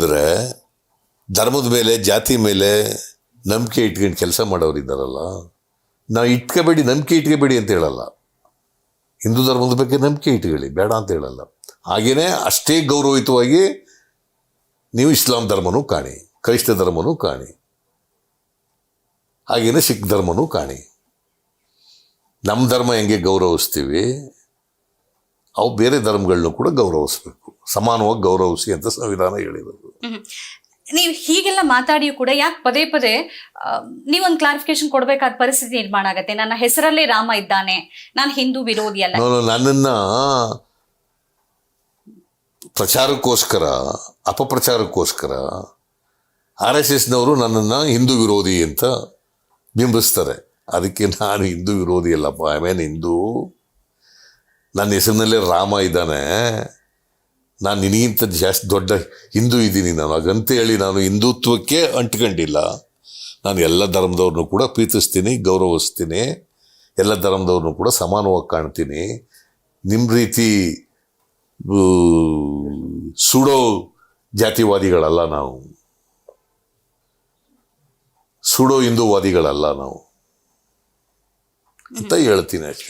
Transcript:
ಅಂದರೆ ಧರ್ಮದ ಮೇಲೆ ಜಾತಿ ಮೇಲೆ ನಂಬಿಕೆ ಇಟ್ಕೊಂಡು ಕೆಲಸ ಮಾಡೋರು ಇದ್ದಾರಲ್ಲ, ನಾವು ನಂಬಿಕೆ ಇಟ್ಕೋಬೇಡಿ ಅಂತ ಹೇಳಲ್ಲ. ಹಿಂದೂ ಧರ್ಮದ ಬಗ್ಗೆ ನಂಬಿಕೆ ಇಟ್ಕೊಳ್ಳಿ, ಬೇಡ ಅಂತ ಹೇಳಲ್ಲ. ಹಾಗೆಯೇ ಅಷ್ಟೇ ಗೌರವಯುತವಾಗಿ ನೀವು ಇಸ್ಲಾಂ ಧರ್ಮನೂ ಕಾಣಿ, ಕ್ರೈಸ್ತ ಧರ್ಮನೂ ಕಾಣಿ, ಹಾಗೆಯೇ ಸಿಖ್ ಧರ್ಮನೂ ಕಾಣಿ. ನಮ್ಮ ಧರ್ಮ ಹೆಂಗೆ ಗೌರವಿಸ್ತೀವಿ, ಅವು ಬೇರೆ ಧರ್ಮಗಳನ್ನೂ ಕೂಡ ಗೌರವಿಸ್ಬೇಕು, ಸಮಾನವಾಗಿ ಗೌರವಿಸಿ ಅಂತ ಸಂವಿಧಾನ ಹೇಳಿರೋದು. ನೀವು ಹೀಗೆಲ್ಲ ಮಾತಾಡಿಯೂ ಕೂಡ ಯಾಕೆ ಪದೇ ಪದೇ ನೀವೊಂದು ಕ್ಲಾರಿಫಿಕೇಶನ್ ಕೊಡಬೇಕಾದ ಪರಿಸ್ಥಿತಿ ನಿರ್ಮಾಣ ಆಗತ್ತೆ? ನನ್ನ ಹೆಸರಲ್ಲೇ ರಾಮ ಇದ್ದಾನೆ, ನಾನು ಹಿಂದೂ ವಿರೋಧಿ ಅಲ್ಲ. ನನ್ನನ್ನು ಪ್ರಚಾರಕ್ಕೋಸ್ಕರ, ಅಪಪ್ರಚಾರಕ್ಕೋಸ್ಕರ RSSನವರು ನನ್ನನ್ನು ಹಿಂದೂ ವಿರೋಧಿ ಅಂತ ಬಿಂಬಿಸ್ತಾರೆ. ಅದಕ್ಕೆ ನಾನು ಹಿಂದೂ ವಿರೋಧಿ ಅಲ್ಲಪ್ಪ, ಐ ಮೀನ್ ಹಿಂದೂ. ನನ್ನ ಹೆಸರಿನಲ್ಲೇ ರಾಮ ಇದ್ದಾನೆ, ನಾನು ನಿನಗಿಂತ ಜಾಸ್ತಿ ದೊಡ್ಡ ಹಿಂದೂ ಇದ್ದೀನಿ ನಾನು. ಹಾಗಂತೇಳಿ ನಾನು ಹಿಂದುತ್ವಕ್ಕೆ ಅಂಟ್ಕೊಂಡಿಲ್ಲ. ನಾನು ಎಲ್ಲ ಧರ್ಮದವ್ರನ್ನೂ ಕೂಡ ಪ್ರೀತಿಸ್ತೀನಿ, ಗೌರವಿಸ್ತೀನಿ, ಎಲ್ಲ ಧರ್ಮದವ್ರನ್ನೂ ಕೂಡ ಸಮಾನವಾಗಿ ಕಾಣ್ತೀನಿ. ನಿಮ್ಮ ರೀತಿ ಸುಡೋ ಜಾತಿವಾದಿಗಳಲ್ಲ ನಾವು, ಸುಡೋ ಹಿಂದೂವಾದಿಗಳಲ್ಲ ನಾವು ಅಂತ ಹೇಳ್ತೀನಿ ಅಷ್ಟೇ.